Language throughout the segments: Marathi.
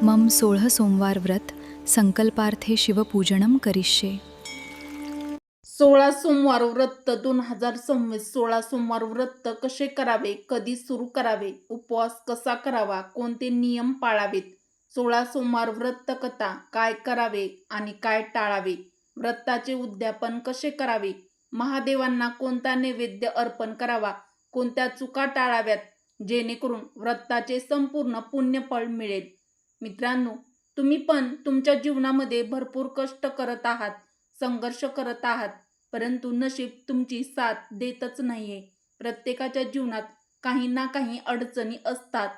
मम 16 सोमवार व्रत संकल्पार्थे शिवपूजनम करिष्ये। 16 सोमवार व्रत 2026. 16 सोमवार व्रत कसे करावे, कधी सुरू करावे, उपवास कसा करावा, कोणते नियम पाळावेत, 16 सोमवार व्रत कथा, काय करावे आणि काय टाळावे, व्रताचे उद्यापन कसे करावे, महादेवांना कोणता नैवेद्य अर्पण करावा, कोणत्या चुका टाळाव्यात जेणेकरून व्रताचे संपूर्ण पुण्यफळ मिळेल. मित्रांनो, तुम्ही पण तुमच्या जीवनामध्ये भरपूर कष्ट करत आहात, संघर्ष करत आहात, परंतु नशीब तुमची साथ देतच नाहीये. प्रत्येकाच्या जीवनात काही ना काही अडचणी असतात.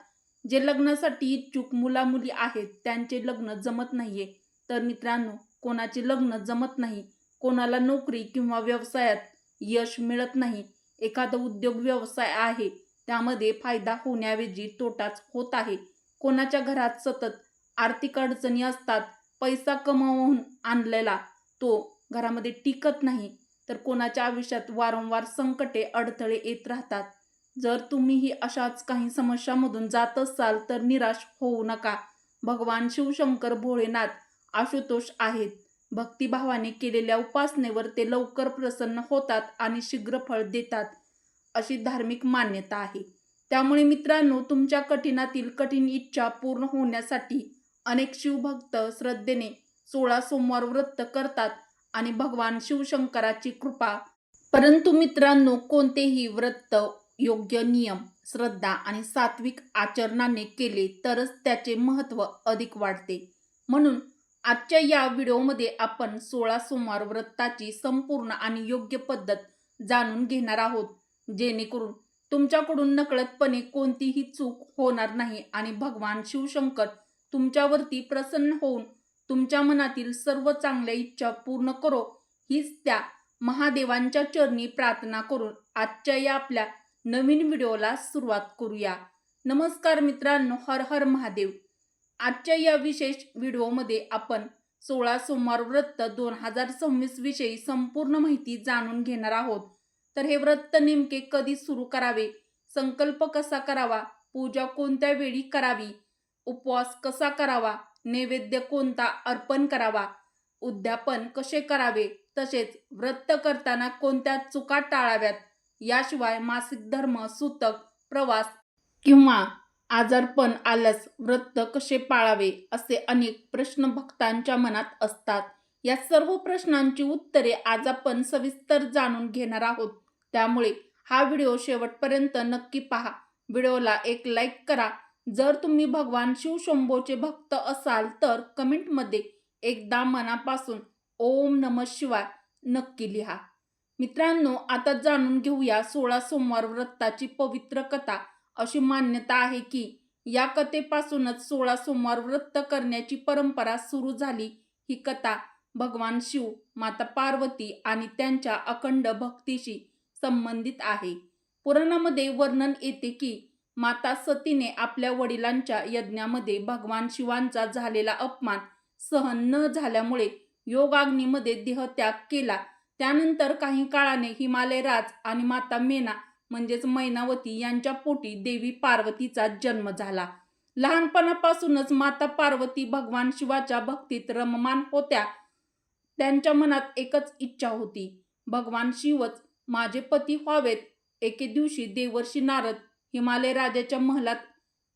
जे लग्नासाठी इच्छुक मुला-मुली आहेत त्यांचे लग्न जमत नाहीये. तर मित्रांनो, कोणाचे लग्न जमत नाही, कोणाला नोकरी किंवा व्यवसायात यश मिळत नाही, एखादा उद्योग व्यवसाय आहे त्यामध्ये फायदा होण्याऐवजी तोटाच होत आहे, कोणाच्या घरात सतत आर्थिक अडचणी असतात, पैसा कमवून आणलेला तो घरामध्ये टिकत नाही, तर कोणाच्या आयुष्यात वारंवार संकटे अडथळे येत राहतात. जर तुम्हीही अशाच काही समस्यामधून जात असाल तर निराश होऊ नका. भगवान शिवशंकर भोळेनाथ आशुतोष आहेत. भक्तिभावाने केलेल्या उपासनेवर ते लवकर प्रसन्न होतात आणि शीघ्र फळ देतात, अशी धार्मिक मान्यता आहे. त्यामुळे मित्रांनो, तुमच्या कठीणातील कठीण इच्छा पूर्ण होण्यासाठी अनेक शिवभक्त श्रद्धेने 16 सोमवार व्रत करतात आणि भगवान शिवशंकराची कृपा. परंतु मित्रांनो, कोणतेही व्रत योग्य नियम, श्रद्धा आणि सात्विक आचरणाने केले तरच त्याचे महत्त्व अधिक वाढते. म्हणून आजच्या या व्हिडिओमध्ये आपण 16 सोमवार व्रताची संपूर्ण आणि योग्य पद्धत जाणून घेणार आहोत, जेणेकरून तुमच्याकडून नकळतपणे कोणतीही चूक होणार नाही आणि भगवान शिवशंकर तुमच्यावरती प्रसन्न होऊन तुमच्या मनातील सर्व चांगल्या इच्छा पूर्ण करो, हीच त्या महादेवांच्या चरणी प्रार्थना करून आजच्या या आपल्या नवीन व्हिडिओला सुरुवात करूया. नमस्कार मित्रांनो, हर हर महादेव. आजच्या या विशेष व्हिडिओमध्ये आपण 16 सोमवार व्रत 2026 विषयी संपूर्ण माहिती जाणून घेणार आहोत. तर हे व्रत नेमके कधी सुरू करावे, संकल्प कसा करावा, पूजा कोणत्या वेळी करावी, उपवास कसा करावा, नैवेद्य कोणता अर्पण करावा, उद्यापन कसे करावे, तसेच व्रत करताना कोणत्या चुका टाळाव्यात, याशिवाय मासिक धर्म, सूतक, प्रवास किंवा आजारपण आल्यास व्रत कसे पाळावे, असे अनेक प्रश्न भक्तांच्या मनात असतात. या सर्व प्रश्नांची उत्तरे आज आपण सविस्तर जाणून घेणार आहोत. त्यामुळे हा व्हिडिओ शेवटपर्यंत नक्की पहा. व्हिडिओला एक लाईक करा. जर तुम्ही भगवान शिवशंभोचे भक्त असाल तर कमेंटमध्ये एकदा मनापासून ओम नमः शिवाय नक्की लिहा. मित्रांनो, आता जाणून घेऊया 16 सोमवार व्रताची पवित्र कथा. अशी मान्यता आहे की या कथेपासूनच 16 सोमवार व्रत करण्याची परंपरा सुरू झाली. ही कथा भगवान शिव, माता पार्वती आणि त्यांच्या अखंड भक्तीशी संबंधित आहे. पुराणामध्ये वर्णन येते की माता सतीने आपल्या वडिलांच्या यज्ञामध्ये भगवान शिवांचा झालेला अपमान सहन न झाल्यामुळे योगाग्नीमध्ये देहत्याग केला. त्यानंतर काही काळाने हिमालयराज आणि माता मेना म्हणजेच मैनावती यांच्या पोटी देवी पार्वतीचा जन्म झाला. लहानपणापासूनच माता पार्वती भगवान शिवाच्या भक्तीत रममाण होत्या. त्यांच्या मनात एकच इच्छा होती, भगवान शिवच माझे पती व्हावेत. एके दिवशी देवर्षी नारद हिमालय राजाच्या महलात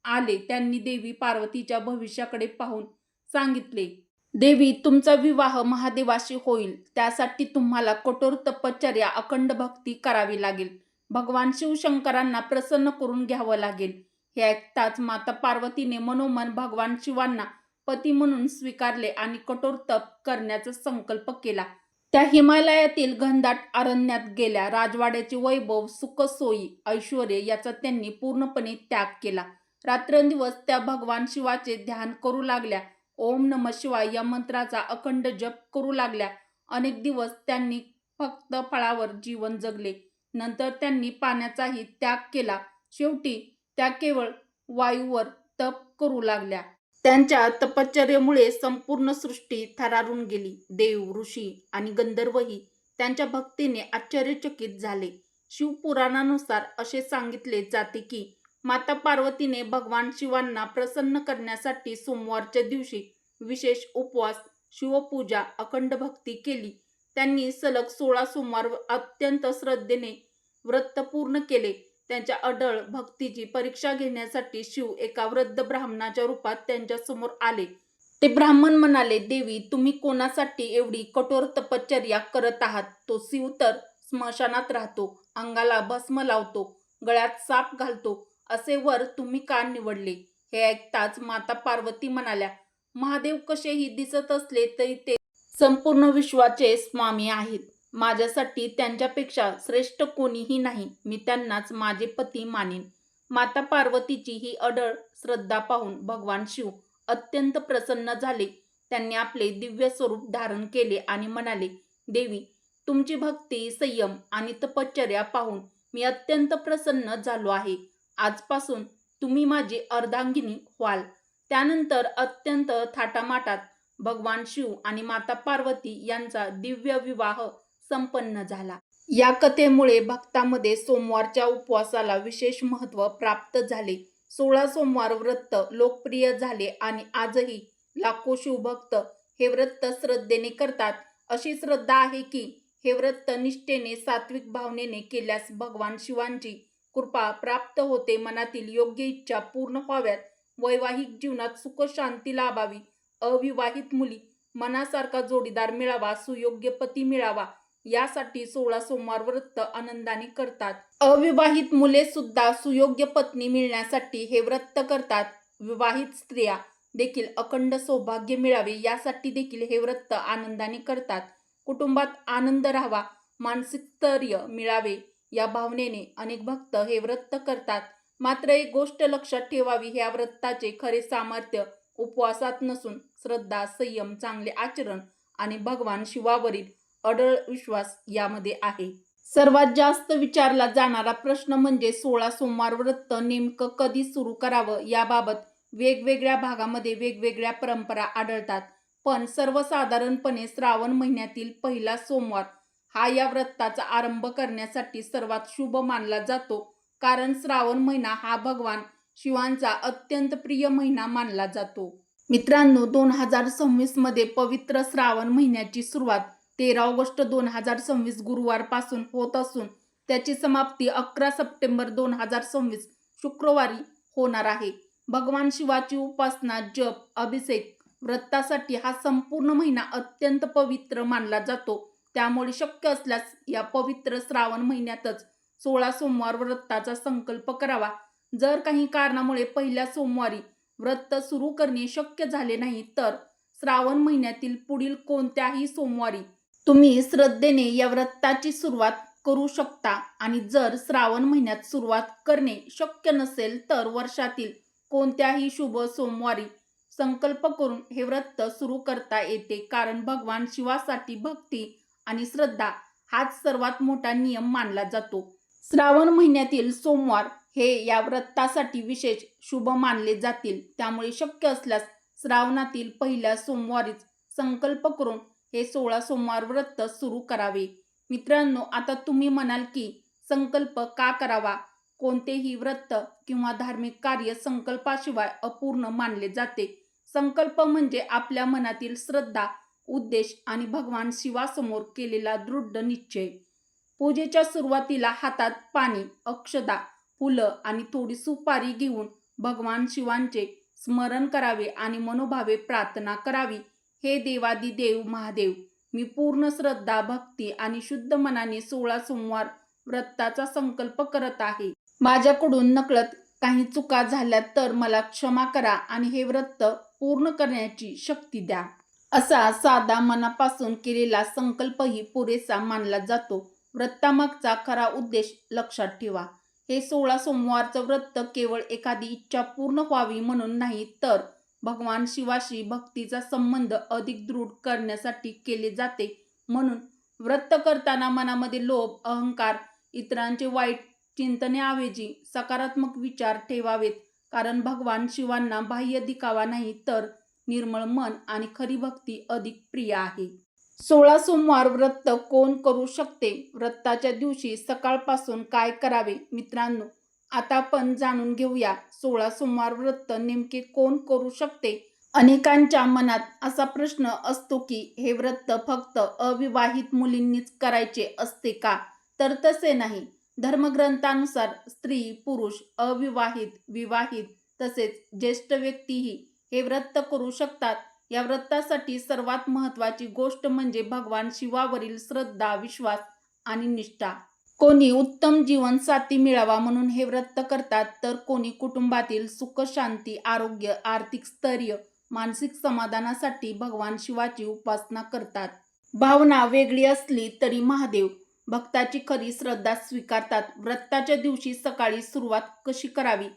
आले. त्यांनी देवी पार्वतीच्या भविष्याकडे पाहून सांगितले, देवी, तुमचा विवाह महादेवाशी होईल. त्यासाठी तुम्हाला कठोर तपश्चर्या, अखंड भक्ती करावी लागेल. भगवान शिवशंकरांना प्रसन्न करून घ्यावं लागेल. हे ऐकताच माता पार्वतीने मनोमन भगवान शिवांना पती म्हणून स्वीकारले आणि कठोर तप करण्याचा संकल्प केला. त्या हिमालयातील घनदाट अरण्यात गेल्या. राजवाड्याचे वैभव, सुखसोयी, ऐश्वर याचा त्यांनी पूर्णपणे त्याग केला. रात्रंदिवस त्या भगवान शिवाचे ध्यान करू लागल्या. ओम नमः शिवाय या मंत्राचा अखंड जप करू लागल्या. अनेक दिवस त्यांनी फक्त फळावर जीवन जगले. नंतर त्यांनी पाण्याचाही त्याग केला. शेवटी त्या केवळ वायूवर तप करू लागल्या. त्यांच्या तपश्चर्येमुळे संपूर्ण सृष्टी थरारून गेली. देव, ऋषी आणि गंधर्वही त्यांच्या भक्तीने आश्चर्यचकित झाले. शिवपुराणानुसार असे सांगितले जाते की माता पार्वतीने भगवान शिवांना प्रसन्न करण्यासाठी सोमवारच्या दिवशी विशेष उपवास, शिवपूजा, अखंड भक्ती केली. त्यांनी सलग 16 सोमवार अत्यंत श्रद्धेने व्रत पूर्ण केले. त्यांच्या अढळ भक्तीची परीक्षा घेण्यासाठी शिव एका वृद्ध ब्राह्मणाच्या रूपात त्यांच्यासमोर आले. ते ब्राह्मण म्हणाले, देवी, तुम्ही कोणासाठी एवढी कठोर तपश्चर्या करत आहात? तो शिव तर स्मशानात राहतो, अंगाला भस्म लावतो, गळ्यात साप घालतो, असे वर तुम्ही का निवडले? हे ऐकताच माता पार्वती म्हणाल्या, महादेव कसेही दिसत असले तरी ते संपूर्ण विश्वाचे स्वामी आहेत. माझ्यासाठी त्यांच्यापेक्षा श्रेष्ठ कोणीही नाही. मी त्यांनाच माझे पती मानेन. माता पार्वतीची ही अढळ श्रद्धा पाहून भगवान शिव अत्यंत प्रसन्न झाले. त्यांनी आपले दिव्य स्वरूप धारण केले आणि म्हणाले, देवी, तुमची भक्ती, संयम आणि तपश्चर्या पाहून मी अत्यंत प्रसन्न झालो आहे. आजपासून तुम्ही माझी अर्धांगिनी व्हाल. त्यानंतर अत्यंत थाटामाटात भगवान शिव आणि माता पार्वती यांचा दिव्य विवाह संपन्न झाला. या कथेमुळे भक्तांमध्ये सोमवारच्या उपवासाला विशेष महत्त्व प्राप्त झाले. 16 सोमवार व्रत लोकप्रिय झाले आणि आजही लाखो शिवभक्त हे व्रत श्रद्धेने करतात. अशी श्रद्धा आहे की हे व्रत निष्ठेने, सात्विक भावनेने केल्यास भगवान शिवांची कृपा प्राप्त होते. मनातील योग्य इच्छा पूर्ण व्हाव्यात, वैवाहिक जीवनात सुख शांती लाभावी, अविवाहित मुली मनासारखा जोडीदार मिळावा, सुयोग्य पती मिळावा, यासाठी 16 सोमवार व्रत आनंदाने करतात. अविवाहित मुले सुद्धा सुयोग्य पत्नी मिळण्यासाठी हे व्रत करतात. विवाहित स्त्रिया देखील अखंड सौभाग्य मिळावे यासाठी देखील हे व्रत आनंदाने करतात. कुटुंबात आनंद राहावा, मानसिक स्थैर्य मिळावे या भावनेने अनेक भक्त हे व्रत करतात. मात्र एक गोष्ट लक्षात ठेवावी, ह्या व्रताचे खरे सामर्थ्य उपवासात नसून श्रद्धा, संयम, चांगले आचरण आणि भगवान शिवावरील अढळ विश्वास यामध्ये आहे. सर्वात जास्त विचारला जाणारा प्रश्न म्हणजे 16 सोमवार व्रत नेमकं कधी सुरू करावं. याबाबत वेगवेगळ्या भागामध्ये वेगवेगळ्या परंपरा आढळतात. पण सर्वसाधारणपणे श्रावण महिन्यातील पहिला सोमवार हा या व्रताचा आरंभ करण्यासाठी सर्वात शुभ मानला जातो. कारण श्रावण महिना हा भगवान शिवांचा अत्यंत प्रिय महिना मानला जातो. मित्रांनो, 2026 मध्ये पवित्र श्रावण महिन्याची सुरुवात 13 ऑगस्ट 2026 गुरुवारपासून होत असून त्याची समाप्ती 11 सप्टेंबर 2026 शुक्रवारी होणार आहे. भगवान शिवाची उपासना, जप, अभिषेक व्रतासाठी हा संपूर्ण महिना अत्यंत पवित्र मानला जातो. त्यामुळे शक्य असल्यास या पवित्र श्रावण महिन्यातच 16 सोमवार व्रताचा संकल्प करावा. जर काही कारणामुळे पहिल्या सोमवारी व्रत सुरू करणे शक्य झाले नाही तर श्रावण महिन्यातील पुढील कोणत्याही सोमवारी तुम्ही श्रद्धेने या व्रताची सुरुवात करू शकता. आणि जर श्रावण महिन्यात सुरुवात करणे शक्य नसेल तर वर्षातील कोणत्याही शुभ सोमवारी संकल्प करून हे व्रत सुरू करता येते. कारण भगवान शिवासाठी भक्ती आणि श्रद्धा हाच सर्वात मोठा नियम मानला जातो. श्रावण महिन्यातील सोमवार हे या व्रतासाठी विशेष शुभ मानले जातील. त्यामुळे शक्य असल्यास श्रावणातील पहिल्या सोमवारीच संकल्प करून हे 16 सोमवार व्रत सुरू करावे. मित्रांनो, आता तुम्ही म्हणाल की संकल्प का करावा? कोणतेही व्रत किंवा धार्मिक कार्य संकल्पाशिवाय अपूर्ण मानले जाते. संकल्प म्हणजे आपल्या मनातील श्रद्धा, उद्देश आणि भगवान शिवासमोर केलेला दृढ निश्चय. पूजेच्या सुरुवातीला हातात पाणी, अक्षदा, फुलं आणि थोडी सुपारी घेऊन भगवान शिवांचे स्मरण करावे आणि मनोभावे प्रार्थना करावी. हे देवादिदेव महादेव, मी पूर्ण श्रद्धा, भक्ती आणि शुद्ध मनाने 16 सोमवार व्रताचा संकल्प करत आहे. माझ्याकडून नकळत काही चुका झाल्या तर मला क्षमा करा आणि हे व्रत पूर्ण करण्याची शक्ती द्या. असा साधा मनापासून केलेला संकल्पही पुरेसा मानला जातो. व्रतामागचा खरा उद्देश लक्षात ठेवा. हे 16 सोमवारचं व्रत केवळ एखादी इच्छा पूर्ण व्हावी म्हणून नाही, तर भगवान शिवाशी भक्तीचा संबंध अधिक दृढ करण्यासाठी केले जाते. म्हणून व्रत करताना मनामध्ये लोभ, अहंकार, इतरांचे वाईट चिंतनेऐवजी सकारात्मक विचार ठेवावेत. कारण भगवान शिवांना बाह्य दिखावा नाही तर निर्मळ मन आणि खरी भक्ती अधिक प्रिय आहे. 16 सोमवार व्रत कोण करू शकते? व्रताच्या दिवशी सकाळपासून काय करावे? मित्रांनो, आता आपण जाणून घेऊया 16 सोमवार व्रत नेमके कोण करू शकते. अनेकांच्या मनात असा प्रश्न असतो की हे व्रत फक्त अविवाहित मुलींनीच करायचे असते का? तर तसे नाही. धर्मग्रंथानुसार स्त्री, पुरुष, अविवाहित, विवाहित तसेच ज्येष्ठ व्यक्तीही हे व्रत करू शकतात. या व्रतासाठी सर्वात महत्त्वाची गोष्ट म्हणजे भगवान शिवावरील श्रद्धा, विश्वास आणि निष्ठा. कोणी उत्तम जीवनसाथी मिळावा म्हणून हे व्रत करतात, तर कोणी कुटुंबातील सुख, शांती, आरोग्य, आर्थिक स्थैर्य, मानसिक समाधानासाठी भगवान शिवाची उपासना करतात. भावना वेगळी असली तरी महादेव भक्ताची खरी श्रद्धा स्वीकारतात. व्रताच्या दिवशी सकाळी सुरुवात कशी करावी?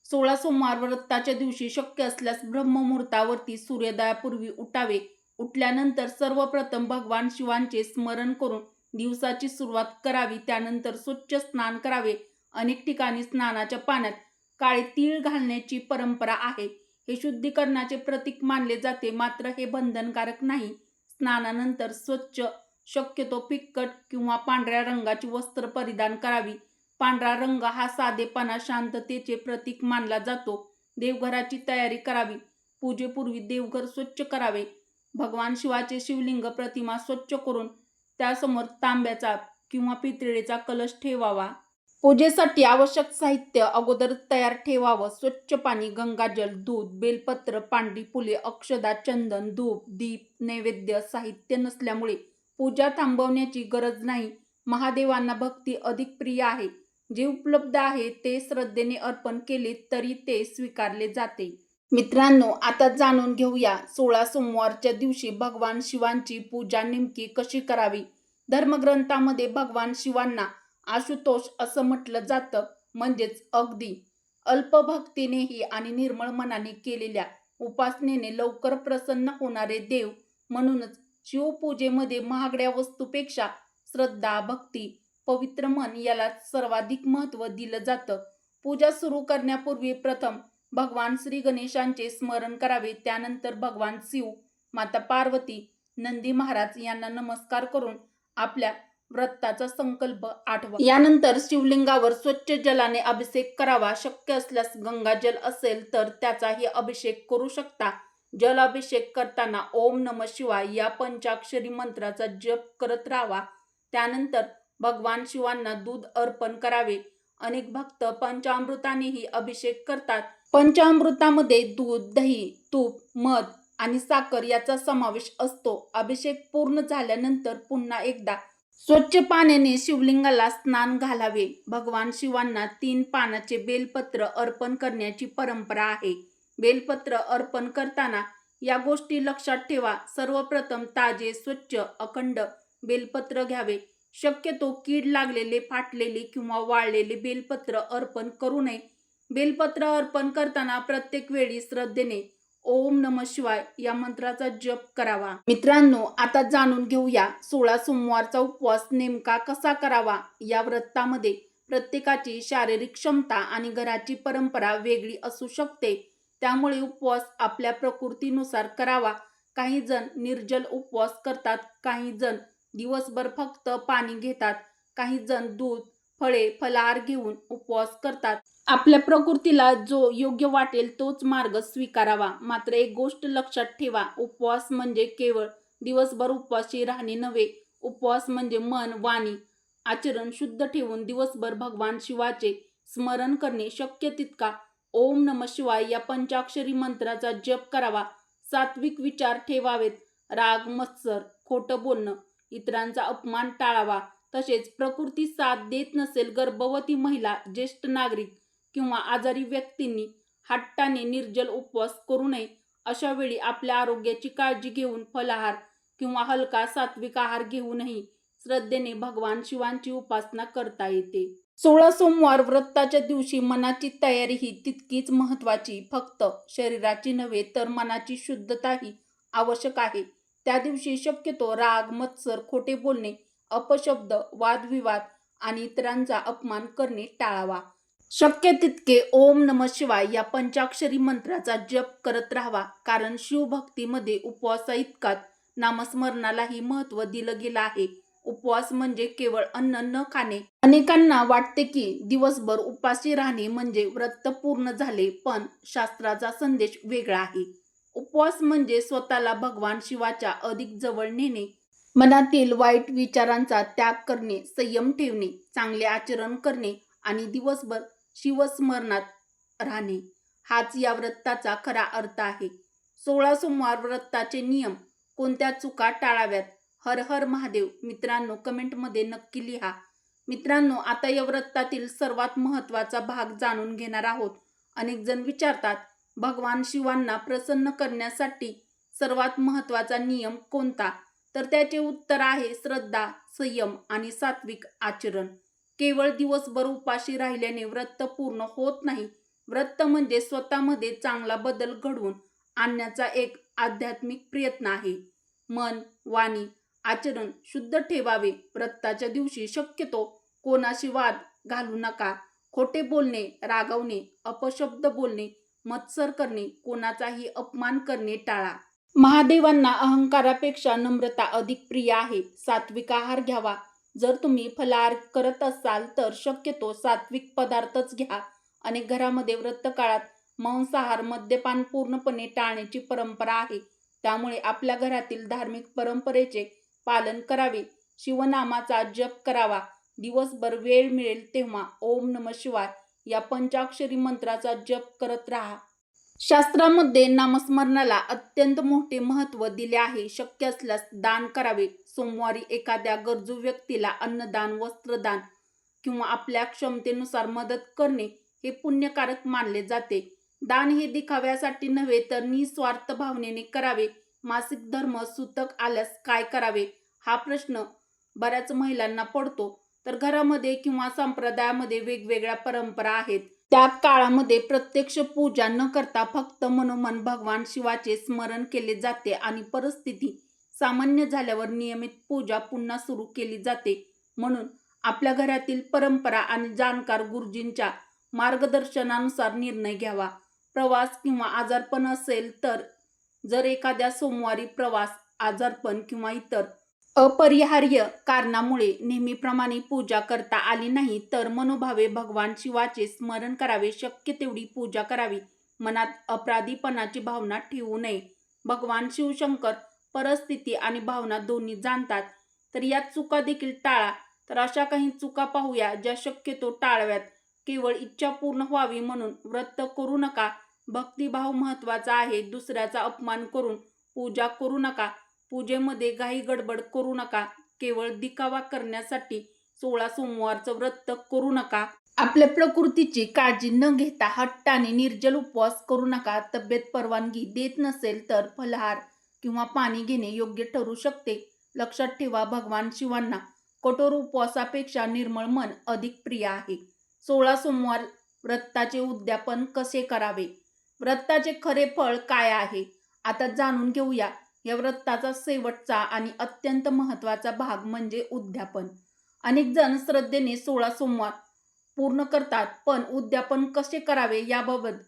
16 सोमवार व्रताच्या दिवशी शक्य असल्यास ब्रह्ममुहूर्तावरती सूर्योदयापूर्वी उठावे. उठल्यानंतर सर्वप्रथम भगवान शिवांचे स्मरण करून दिवसाची सुरुवात करावी. त्यानंतर स्वच्छ स्नान करावे. अनेक ठिकाणी स्नानाच्या पाण्यात काळे तीळ घालण्याची परंपरा आहे. हे शुद्धीकरणाचे प्रतीक मानले जाते, मात्र हे बंधनकारक नाही. स्नानानंतर स्वच्छ, शक्यतो फिक्कट किंवा पांढऱ्या रंगाची वस्त्र परिधान करावी. पांढरा रंग हा साधेपणा, शांततेचे प्रतीक मानला जातो. देवघराची तयारी करावी. पूजेपूर्वी देवघर स्वच्छ करावे. भगवान शिवाचे शिवलिंग प्रतिमा स्वच्छ करून त्यासमोर तांब्याचा किंवा पितळेचा कलश ठेवावा. पूजेसाठी आवश्यक साहित्य अगोदर तयार ठेवावं. स्वच्छ पाणी, गंगाजल, दूध, बेलपत्र, पांढरी फुले, अक्षदा, चंदन, धूप, दीप, नैवेद्य. साहित्य नसल्यामुळे पूजा थांबवण्याची गरज नाही. महादेवांना भक्ती अधिक प्रिय आहे. जे उपलब्ध आहे ते श्रद्धेने अर्पण केले तरी ते स्वीकारले जाते. मित्रांनो, आता जाणून घेऊया 16 सोमवारच्या दिवशी भगवान शिवांची पूजा नेमकी कशी करावी. धर्मग्रंथामध्ये भगवान शिवांना आशुतोष असं म्हटलं जातं, म्हणजेच अगदी अल्पभक्तीनेही आणि निर्मळ मनाने केलेल्या उपासनेने लवकर प्रसन्न होणारे देव. म्हणूनच शिवपूजेमध्ये महागड्या वस्तूपेक्षा श्रद्धा, भक्ती, पवित्र मन याला सर्वाधिक महत्त्व दिलं जातं. पूजा सुरू करण्यापूर्वी प्रथम भगवान श्री गणेशांचे स्मरण करावे. त्यानंतर भगवान शिव, माता पार्वती, नंदी महाराज यांना नमस्कार करून आपल्या व्रताचा संकल्प आठवा. यानंतर शिवलिंगावर स्वच्छ जलाने अभिषेक करावा. शक्य असल्यास गंगाजल असेल तर त्याचाही अभिषेक करू शकता. जल अभिषेक करताना ओम नमः शिवाय या पंचाक्षरी मंत्राचा जप करत राहावा. त्यानंतर भगवान शिवांना दूध अर्पण करावे. अनेक भक्त पंचामृतानेही अभिषेक करतात. पंचामृतामध्ये दूध, दही, तूप, मध आणि साखर याचा समावेश असतो. अभिषेक पूर्ण झाल्यानंतर पुन्हा एकदा स्वच्छ पाण्याने शिवलिंगाला स्नान घालावे. भगवान शिवांना 3 पानाचे बेलपत्र अर्पण करण्याची परंपरा आहे. बेलपत्र अर्पण करताना या गोष्टी लक्षात ठेवा. सर्वप्रथम ताजे, स्वच्छ, अखंड बेलपत्र घ्यावे. शक्यतो कीड लागलेले, फाटलेले किंवा वाळलेले बेलपत्र अर्पण करू नये. बेलपत्र अर्पण करताना प्रत्येक वेळी श्रद्धेने ओम नमः शिवाय या मंत्राचा जप करावा. मित्रांनो, आता जाणून घेऊया 16 सोमवारचा उपवास नेमका कसा करावा. या व्रतामध्ये प्रत्येकाची शारीरिक क्षमता आणि घराची परंपरा वेगळी असू शकते. त्यामुळे उपवास आपल्या प्रकृतीनुसार करावा. काही जण निर्जल उपवास करतात, काही जण दिवसभर फक्त पाणी घेतात, काही जण दूध, फळे, फलाहार घेऊन उपवास करतात. आपल्या प्रकृतीला जो योग्य वाटेल तोच मार्ग स्वीकारावा. मात्र एक गोष्ट लक्षात ठेवा, उपवास म्हणजे केवळ दिवसभर उपवासी राहणे नव्हे. उपवास म्हणजे मन, वाणी, आचरण शुद्ध ठेवून दिवसभर भगवान शिवाचे स्मरण करणे. शक्य तितका ओम नमः शिवाय या पंचाक्षरी मंत्राचा जप करावा. सात्विक विचार ठेवावेत. राग, मत्सर, खोटं बोलणं, इतरांचा अपमान टाळावा. तसेच प्रकृती साथ देत नसेल, गर्भवती महिला, ज्येष्ठ नागरिक किंवा आजारी व्यक्तींनी हट्टाने निर्जल उपवास करू नये. अशा वेळी आपल्या आरोग्याची काळजी घेऊन फलाहार किंवा हलका सात्विक आहार घेऊनही श्रद्धेने भगवान शिवांची उपासना करता येते. 16 सोमवार व्रताच्या दिवशी मनाची तयारी ही तितकीच महत्त्वाची. फक्त शरीराची नव्हे तर मनाची शुद्धताही आवश्यक आहे. त्या दिवशी शक्यतो राग, मत्सर, खोटे बोलणे, अपशब्द, वादविवाद आणि इतरांचा अपमान करणे टाळावा. शक्य तितके ओम नमः शिवाय या पंचाक्षरी मंत्राचा जप करत राहावा. कारण शिवभक्तीमध्ये उपवासाइतकाच नामस्मरणालाही महत्त्व दिलं गेलं आहे. उपवास म्हणजे केवळ अन्न न खाणे. अनेकांना वाटते की दिवसभर उपाशी राहणे म्हणजे व्रत पूर्ण झाले, पण शास्त्राचा संदेश वेगळा आहे. उपवास म्हणजे स्वतःला भगवान शिवाच्या अधिक जवळ नेणे, मनातील वाईट विचारांचा त्याग करणे, संयम ठेवणे, चांगले आचरण करणे आणि दिवसभर शिवस्मरणात राहणे. हाच या व्रताचा खरा अर्थ आहे. 16 सोमवार व्रताचे नियम, कोणत्या चुका टाळाव्यात? हर हर महादेव. मित्रांनो, कमेंटमध्ये नक्की लिहा. मित्रांनो, आता या व्रतातील सर्वात महत्त्वाचा भाग जाणून घेणार आहोत. अनेक जण विचारतात, भगवान शिवांना प्रसन्न करण्यासाठी सर्वात महत्त्वाचा नियम कोणता? तर त्याचे उत्तर आहे श्रद्धा, संयम आणि सात्विक आचरण. केवळ दिवसभर उपाशी राहिल्याने व्रत पूर्ण होत नाही. व्रत म्हणजे स्वतःमध्ये चांगला बदल घडवून आणण्याचा एक आध्यात्मिक प्रयत्न आहे. मन, वाणी, आचरण शुद्ध ठेवावे. व्रताच्या दिवशी शक्यतो कोणाशी वाद घालू नका. खोटे बोलणे, रागवणे, अपशब्द बोलणे, मत्सर करणे, कोणाचाही अपमान करणे टाळा. महादेवांना अहंकारापेक्षा नम्रता अधिक प्रिय आहे. सात्विक आहार घ्यावा. जर तुम्ही फलाहार करत असाल तर शक्यतो सात्विक पदार्थच घ्या. अनेक घरामध्ये व्रतकाळात मांसाहार, मद्यपान पूर्णपणे टाळण्याची परंपरा आहे. त्यामुळे आपल्या घरातील धार्मिक परंपरेचे पालन करावे. शिवनामाचा जप करावा. दिवसभर वेळ मिळेल तेव्हा ओम नमः शिवाय या पंचाक्षरी मंत्राचा जप करत राहा. शास्त्रामध्ये नामस्मरणाला अत्यंत मोठे महत्त्व दिले आहे. शक्य असल्यास दान करावे. सोमवारी एखाद्या गरजू व्यक्तीला अन्नदान, वस्त्रदान किंवा आपल्या क्षमतेनुसार मदत करणे हे पुण्यकारक मानले जाते. दान हे दिखाव्यासाठी नव्हे तर निस्वार्थ भावनेने करावे. मासिक धर्म सूतक आल्यास काय करावे हा प्रश्न बऱ्याच महिलांना पडतो. तर घरामध्ये किंवा संप्रदायामध्ये वेगवेगळ्या परंपरा आहेत. त्या काळामध्ये प्रत्यक्ष पूजा न करता फक्त मनोमन भगवान शिवाचे स्मरण केले जाते आणि परिस्थिती सामान्य झाल्यावर नियमित पूजा पुन्हा सुरू केली जाते. म्हणून आपल्या घरातील परंपरा आणि जाणकार गुरुजींच्या मार्गदर्शनानुसार निर्णय घ्यावा. प्रवास किंवा आजारपण असेल तर जर एखाद्या सोमवारी प्रवास, आजारपण किंवा इतर अपरिहार्य कारणामुळे नेहमीप्रमाणे पूजा करता आली नाही तर मनोभावे भगवान शिवाचे स्मरण करावे. शक्य तेवढी पूजा करावी. मनात अपराधीपणाची भावना ठेवू नये. भगवान शिवशंकर परिस्थिती आणि भावना दोन्ही जाणतात. तर या चुका देखील टाळा. तर अशा काही चुका पाहूया ज्या शक्यतो टाळाव्यात. केवळ इच्छा पूर्ण व्हावी म्हणून व्रत करू नका. भक्तिभाव महत्त्वाचा आहे. दुसऱ्याचा अपमान करून पूजा करू नका. पूजेमध्ये घाई गडबड करू नका. केवळ दिखावा करण्यासाठी 16 सोमवारचं व्रत करू नका. आपल्या प्रकृतीची काळजी न घेता हट्टाने निर्जल उपवास करू नका. तब्येत परवानगी देत नसेल तर फलाहार किंवा पाणी घेणे योग्य ठरू शकते. लक्षात ठेवा, भगवान शिवांना कठोर उपवासापेक्षा निर्मळ मन अधिक प्रिय आहे. 16 सोमवार व्रताचे उद्यापन कसे करावे? व्रताचे खरे फळ काय आहे? आता जाणून घेऊया. या व्रताचा शेवटचा आणि अत्यंत महत्त्वाचा भाग म्हणजे उद्यापन. अनेक जण श्रद्धेने 16 सोमवार पूर्ण करतात, पण उद्यापन कसे करावे याबाबत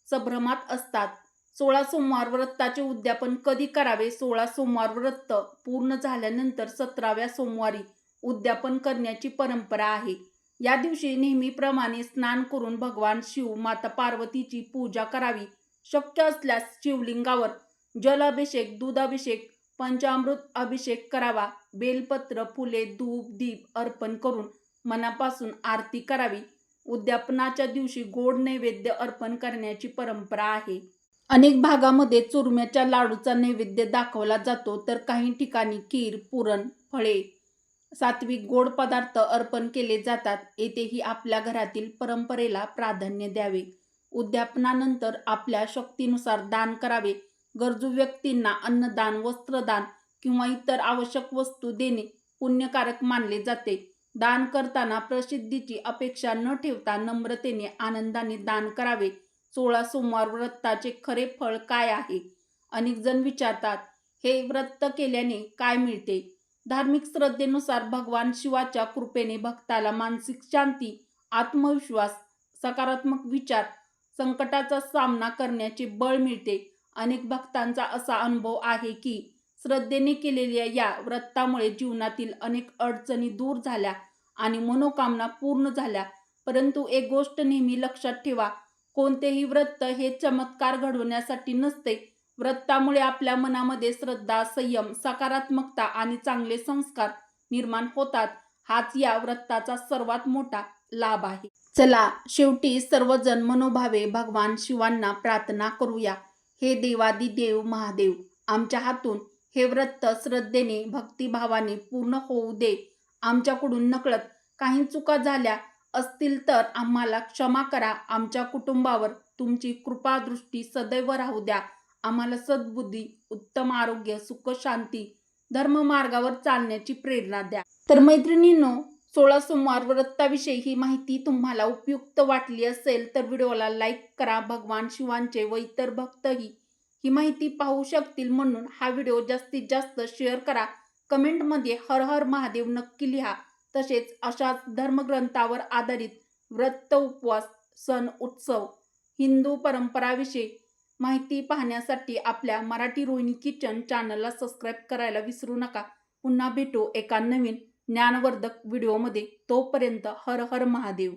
संभ्रमात असतात. 16 सोमवार व्रताचे उद्यापन कधी करावे? 16 सोमवार व्रत पूर्ण झाल्यानंतर 17व्या सोमवारी उद्यापन करण्याची परंपरा आहे. या दिवशी नेहमीप्रमाणे स्नान करून भगवान शिव, माता पार्वतीची पूजा करावी. शक्य असल्यास शिवलिंगावर जलाभिषेक, दूधाभिषेक, पंचामृत अभिषेक करावा. बेलपत्र, फुले, धूप, दीप अर्पण करून मनापासून आरती करावी. उद्यापनाच्या दिवशी गोड नैवेद्य अर्पण करण्याची परंपरा आहे. अनेक भागामध्ये चुरम्याच्या लाडूचा नैवेद्य दाखवला जातो, तर काही ठिकाणी खीर, पुरण, फळे, सात्विक गोड पदार्थ अर्पण केले जातात. येथेही आपल्या घरातील परंपरेला प्राधान्य द्यावे. उद्यापनानंतर आपल्या शक्तीनुसार दान करावे. गरजू व्यक्तींना अन्नदान, वस्त्रदान किंवा इतर आवश्यक वस्तू देणे पुण्यकारक मानले जाते. दान करताना प्रसिद्धीची अपेक्षा न ठेवता नम्रतेने, आनंदाने दान करावे. 16 सोमवार व्रताचे खरे फळ काय आहे? अनेक जण विचारतात, हे व्रत केल्याने काय मिळते? धार्मिक श्रद्धेनुसार भगवान शिवाच्या कृपेने भक्ताला मानसिक शांती, आत्मविश्वास, सकारात्मक विचार, संकटाचा सामना करण्याचे बळ मिळते. अनेक भक्तांचा असा अनुभव आहे की श्रद्धेने केलेल्या या व्रतामुळे जीवनातील अनेक अडचणी दूर झाल्या आणि मनोकामना पूर्ण झाल्या. परंतु एक गोष्ट नेहमी लक्षात ठेवा, कोणतेही व्रत हे चमत्कार घडवण्यासाठी नसते. व्रतामुळे आपल्या मनामध्ये श्रद्धा, संयम, सकारात्मकता आणि चांगले संस्कार निर्माण होतात. हाच या व्रताचा सर्वात मोठा लाभ आहे. चला, शेवटी सर्वजण मनोभावे भगवान शिवांना प्रार्थना करूया. हे देवादिदेव महादेव, आमच्या हातून हे व्रत श्रद्धेने, भक्तिभावाने पूर्ण होऊ दे. आमच्याकडून नकळत काही चुका झाल्या असतील तर आम्हाला क्षमा करा. आमच्या कुटुंबावर तुमची कृपादृष्टी सदैव राहू द्या. आम्हाला सद्बुद्धी, उत्तम आरोग्य, सुख, शांती, धर्ममार्गावर चालण्याची प्रेरणा द्या. तर मैत्रिणींनो, 16 सोमवार व्रताविषयी ही माहिती तुम्हाला उपयुक्त वाटली असेल तर व्हिडिओला लाईक करा. भगवान शिवांचे व इतर भक्तही ही माहिती पाहू शकतील म्हणून हा व्हिडिओ जास्तीत जास्त शेअर करा. कमेंटमध्ये हर हर महादेव नक्की लिहा. तसेच अशाच धर्मग्रंथावर आधारित व्रत, उपवास, सण, उत्सव, हिंदू परंपराविषयी माहिती पाहण्यासाठी आपल्या मराठी रोहिणी किचन चॅनलला सबस्क्राईब करायला विसरू नका. पुन्हा भेटू एका नवीन ज्ञानवर्धक व्हिडिओमध्ये. तोपर्यंत हर हर महादेव.